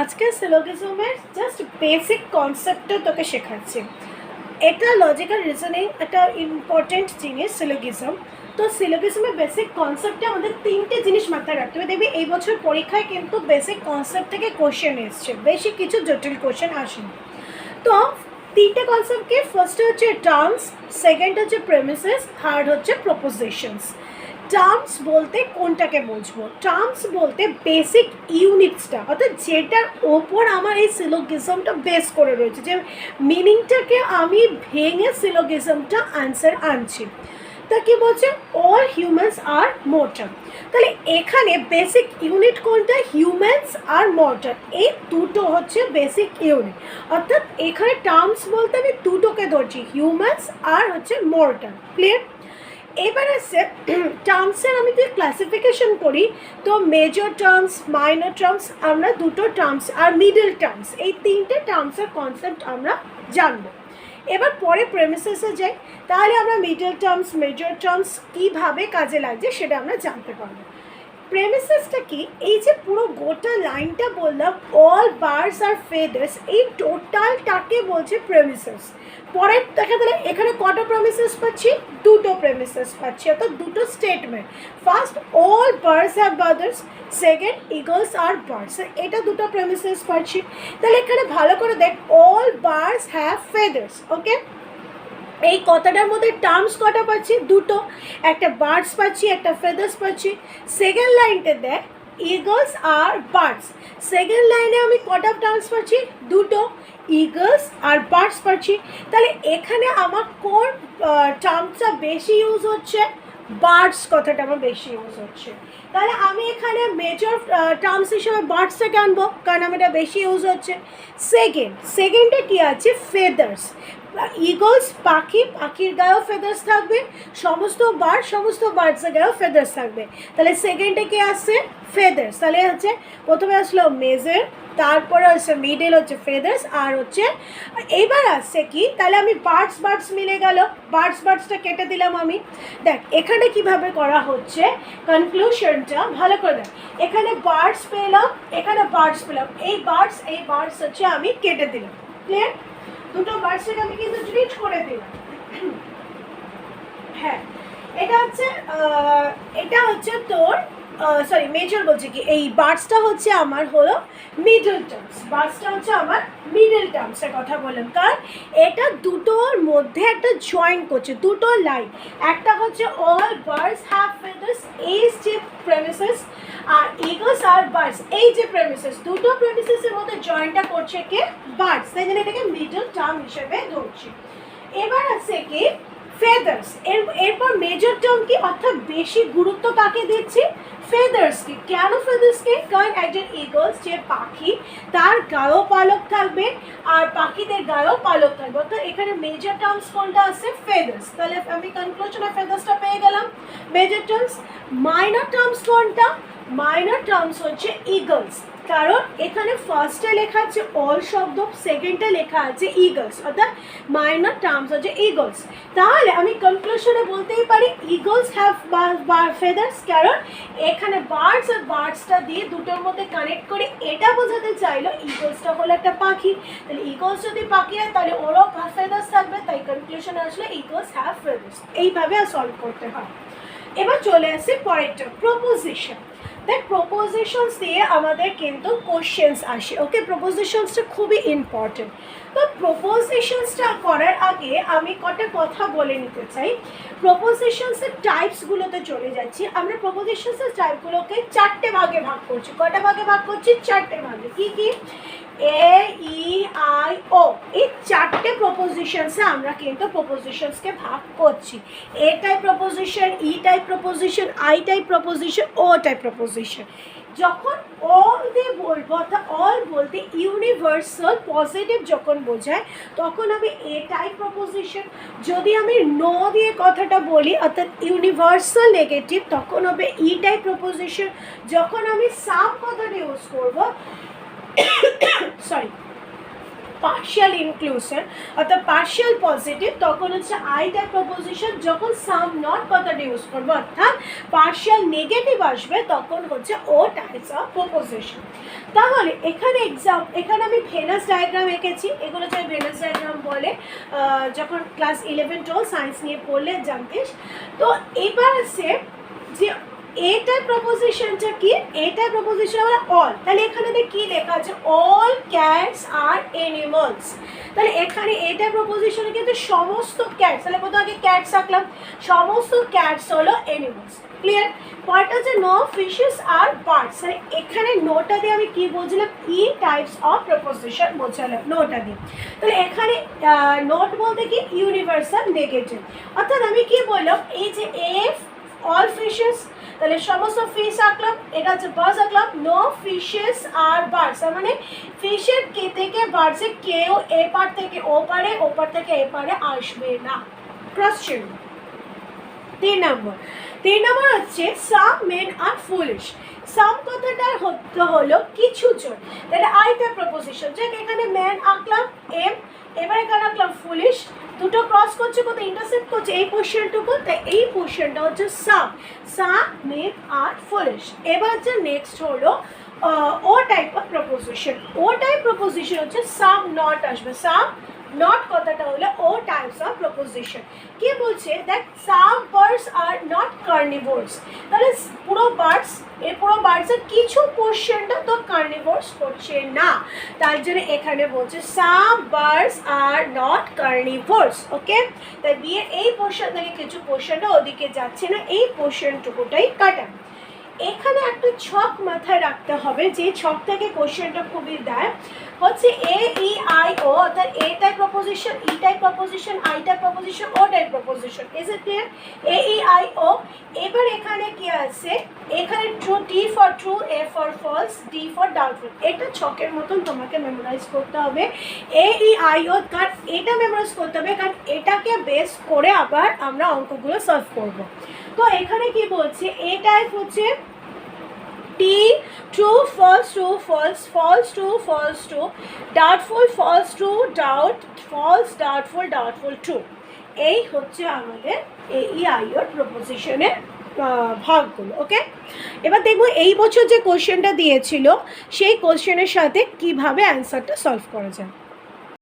আজকে সিলোগিজমের just basic কনসেপ্টটা তোকে শেখাচ্ছি। এটা লজিক্যাল রিজনিং একটা ইম্পর্টেন্ট জিনিস সিলোগিজম। তো সিলোগিজমের বেসিক কনসেপ্টে আমাদের তিনটে জিনিস মাথায় রাখতে হবে। দেখবি এই বছর পরীক্ষায় কিন্তু বেসিক কনসেপ্ট থেকে কোশ্চেন এসছে, বেশি কিছু জটিল কোশ্চেন আসেনি। তো তিনটে কনসেপ্ট কি? ফার্স্ট হচ্ছে টার্মস, সেকেন্ড হচ্ছে প্রেমিসেস, থার্ড হচ্ছে প্রপোজিশনস। টার্মস বলতে কোনটাকে বুঝবো? টার্মস বলতে বেসিক ইউনিটসটা, অর্থাৎ যেটার ওপর আমার এই সিলোগিজমটা বেস করে রয়েছে, যে মিনিংটাকে আমি ভেঙে সিলোগিজমটা আনসার আনছি। তা কি বলছে? অল হিউম্যানস আর মর্টাল। তাহলে এখানে বেসিক ইউনিট কোনটা? হিউম্যানস আর মর্টাল, এই দুটো হচ্ছে বেসিক ইউনিট। অর্থাৎ এখানে টার্মস বলতে আমি দুটোকে ধরছি, হিউম্যানস আর হচ্ছে মর্টাল। ক্লিয়ার? এবার আসছে টার্মসের আমি যদি ক্লাসিফিকেশন করি, তো মেজর টার্মস, মাইনর টার্মস, আমরা দুটো টার্মস আর মিডল টার্মস, এই তিনটে টার্মসের কনসেপ্ট আমরা জানবো। এবার পরে প্রেমিসেসে যাই, তাহলে আমরা মিডল টার্মস, মেজর টার্মস কীভাবে কাজে লাগছে সেটা আমরা জানতে পারবো। প্রেমিসেসটা কি? এই যে পুরো গোটা লাইনটা বললাম, অল বার্ডস আর ফেদার্স, এই টোটালটাকে বলছে প্রেমিসেস। পরের দেখা গেলে এখানে কটা প্রেমিসেস পাচ্ছি? দুটো প্রেমিসেস পাচ্ছি, অর্থাৎ দুটো statement. First, all birds have feathers, second, eagles are birds, এটা দুটো প্রেমিসেস পাচ্ছি। তাহলে এখানে ভালো করে দেখ, all birds have feathers. Okay, এই কথাটার মধ্যে টার্মস কটা পাচ্ছি? দুটো, একটা বার্ডস পাচ্ছি, একটা ফেদার্স পাচ্ছি। সেকেন্ড লাইনতে দেখ, ইগলস আর বার্ডস, সেকেন্ড লাইনে আমি কটা টার্মস পাচ্ছি? দুটো, ইগলস আর বার্ডস পাচ্ছি। তাহলে এখানে আমার কোন টার্মসটা বেশি ইউজ হচ্ছে? বার্ডস কথাটা আমার বেশি ইউজ হচ্ছে। তাহলে আমি এখানে মেজর টার্মস হিসেবে বার্ডসটাকে আনবো, কারণ আমার এটা বেশি ইউজ হচ্ছে। সেকেন্ডে কী আছে? ফেদার্স। ইগলস পাখি, পাখির গায়েও ফেদার্স থাকবে, সমস্ত বার্ডসের গায়েও ফেদার্স থাকবে। তাহলে সেকেন্ডে কে আসছে? ফেদার্স। তাহলে হচ্ছে প্রথমে আসলো মেজর, তারপরে হচ্ছে মিডল হচ্ছে ফেদার্স, আর হচ্ছে এইবার আসছে কি? তাহলে আমি বার্ডস মিলে গেল, বার্ডসটা কেটে দিলাম আমি। দেখ এখানে কিভাবে করা হচ্ছে কনক্লুশনটা ভালো করে দেখ। এখানে বার্ডস পেলাম, এখানে বার্ডস পেলাম, এই বার্ডস হচ্ছে আমি কেটে দিলাম। ক্লিয়ার? দুটো বার্ডসকে আমি কিন্তু ডিলিট করে দিলাম। হ্যাঁ, এটা হচ্ছে তোর সরি মেজর বলছে কি, এই বার্ডসটা হচ্ছে আমার হলো মিডল টার্মস, বার্ডসটা হচ্ছে আমার মিডল টার্মসের কথা বললাম, কারণ এটা দুটোর মধ্যে একটা জয়েন করছে, দুটো লাইন। একটা হচ্ছে অল বার্ডস হ্যাভ ফেদার্স, এই যে premises, R Eagles are birds, এই যে প্রেমিসেস, দুটো প্রেমিসেসের মধ্যে জয়েনটা করছে কে? বার্ডস, তাই জন্য এটাকে মিডল টার্ম হিসেবে ধরছি। এবার আছে কি? ফেদার্স। এরপর মেজর টার্ম কি, অর্থাৎ বেশি গুরুত্ব কাকে দিচ্ছি? ফেদার্সকে। কেন ফেদার্সকে? কারণ একজন ইগলস যে পাখি, তার গায়েও পালক থাকবে আর পাখিদের গায়েও পালক থাকবে, অর্থাৎ এখানে মেজর টার্মস কোনটা আছে? ফেদার্স। তাহলে আমি কনক্লুশনে ফেদার্সটা পেয়ে গেলাম, মেজর টার্মস। মাইনর টার্মস কোনটা? মাইনর টার্মস হচ্ছে ইগলস, কারণ এখানে ফার্স্টে লেখা আছে অল শব্দ, সেকেন্ডে লেখা আছে ইগলস, অর্থাৎ মাইনর টার্মস হচ্ছে ইগলস। তাহলে আমি কনক্লুশনে বলতেই পারি ইগলস হ্যাভ ফেদার্স, কারণ এখানে বার্ডস আর বার্ডসটা দিয়ে দুটোর মধ্যে কানেক্ট করে এটা বোঝাতে চাইলো ইগলসটা হলো একটা পাখি। তাহলে ইগলস যদি পাখি হয় তাহলে ওরও ফেদার্স থাকবে, তাই কনক্লুশনে আসলে ইগলস হ্যাভ ফেদার্স। এইভাবে সলভ করতে হয়। এবার চলে আসে পরেরটা, প্রপোজিশন। দেখ প্রপোজিশনস দিয়ে আমাদের কিন্তু কোশ্চেন্স আসে। ওকে, প্রপোজিশনসটা খুবই ইম্পর্টেন্ট। তো প্রপোজিশনসটা করার আগে আমি কটা কথা বলে নিতে চাই। প্রপোজিশনসের টাইপসগুলোতে চলে যাচ্ছি। আমরা প্রপোজিশনসের টাইপগুলোকে চারটে ভাগে ভাগ করছি। কটা ভাগে ভাগ করছি? চারটে ভাগে। কি কি? এ, ই, আই, ও, এই চারটে প্রপোজিশনসে আমরা কিন্তু প্রপোজিশনসকে ভাগ করছি। A type proposition, E type proposition, I type proposition, O type proposition. যখন অল দিয়ে বলবো, অর্থাৎ অল বলতে ইউনিভার্সাল পজিটিভ যখন বোঝায়, তখন আমি এ টাইপ প্রপোজিশন। যদি আমি নো দিয়ে কথাটা বলি, অর্থাৎ ইউনিভার্সাল নেগেটিভ, তখন হবে ই টাইপ প্রপোজিশন। যখন আমি সাম কথাটা ইউজ করবো, সরি, পার্শিয়াল ইনক্লুসিভ অর্থাৎ পার্শিয়াল পজিটিভ, তখন হচ্ছে আই টাইপ প্রপোজিশন। যখন সাম নট কথাটা ইউজ করবো অর্থাৎ পার্শিয়াল নেগেটিভ আসবে তখন হচ্ছে ও টাইপস অফ প্রপোজিশন। তাহলে এখানে আমি ভেনাস ডায়াগ্রাম এঁকেছি, এগুলো যে ভেনাস ডায়াগ্রাম বলে, যখন ক্লাস 11-12 সায়েন্স নিয়ে পড়লে জানতিস। তো এবার আছে যে এ টাইপ প্রপোজিশনটা কি, এ টাইপ প্রপোজিশন আমরা অল, তাহলে এখানে কি লেখা আছে, অল ক্যাটস আর অ্যানিমালস। তাহলে এখানে এ টাইপ প্রপোজিশনে কিন্তু সমস্ত ক্যাটস, তাহলে কোথাও আগে ক্যাটস আঁকলাম, সমস্ত ক্যাটস হলো অ্যানিমালস। ক্লিয়ার? পয়েন্ট হচ্ছে নো ফিশেস আর বার্ডস, তাহলে এখানে নোটা দিয়ে আমি কি বলছিলাম, ই টাইপস অফ প্রপোজিশন বোঝালাম নোটা দিয়ে। তাহলে এখানে নোট বলতে কি ইউনিভার্সাল নেগেটিভ, অর্থাৎ আমি কি বললাম, এই যে এফ অল ফিশেস, তাহলে সমস্ত ফিশ আঁকলাম, এটা হচ্ছে বার্ডস আঁকলাম, নো ফিশেস আর বার্ডস, তার মানে ফিশের কে থেকে বার্ডসে কেউ এ পার থেকে ও পারে, ও পার থেকে এ পারে আসবে না। ক্রস চিহ্ন। 3 নম্বর হচ্ছে সাম মেন আর ফুলিশ। সাম কথাটা হলো কিছু জন, তাহলে আই টাইপ প্রপোজিশন, যে এখানে ম্যান আঁকলাম এম, এবার এখানে আঁকলাম ফুলিশ, দুটো ক্রস করছে, কোথায় ইন্টারসেক্ট করছে এই পোর্শনটুকু, তাই এই পোর্শনটা হচ্ছে সাম মেন আর ফুলিশ। এবার হচ্ছে নেক্সট হলো O type of proposition. O type proposition হচ্ছে সাম নট আসবে, সাম নট কথাটা হলো ও টাইপস অফ প্রপোজিশন। কি বলছে দেখ, সাম বার্ডস আর নট কার্নিভোরস, তাহলে পুরো বার্ডসের কিছু পোর্শনটা তো কার্নিভোরস করছে না, তার জন্য এখানে বলছে সাম বার্ডস আর নট কার্নিভোরস। ওকে, তাই বিয়ের এই পোর্শন থেকে কিছু পোর্শনটা ওদিকে যাচ্ছে না, এই পোর্শনটুকুটাই কাটা। এখানে একটা ছক মাথায় রাখতে হবে, যে ছক থেকে কোশ্চেনটা খুবই দেয়, হচ্ছে এ ই আই ও, অর্থাৎ A type proposition, E type proposition, I type proposition, O type proposition. Is it clear? A E I O. এবার এখানে কি আছে, এখানে true, T for true, A for false, D for doubtful. এটা ছকের মতন তোমাকে মেমোরাইজ করতে হবে, এ ই আই ও, কারণ এটা মেমোরাইজ করতে হবে, কারণ এটাকে বেস করে আবার আমরা অঙ্কগুলো সলভ করব। তো এখানে কি বলছে, এ টাইপ হচ্ছে T, true false true false, false true false true, doubtful false true doubt, false doubtful doubtful true. এই হচ্ছে আমাদের এই আইওর প্রপোজিশনের ভাগগুলো। ওকে, এবার দেখবো এই বছর যে কোশ্চেনটা দিয়েছিল সেই কোশ্চেনের সাথে কিভাবে অ্যান্সারটা সলভ করা যায়।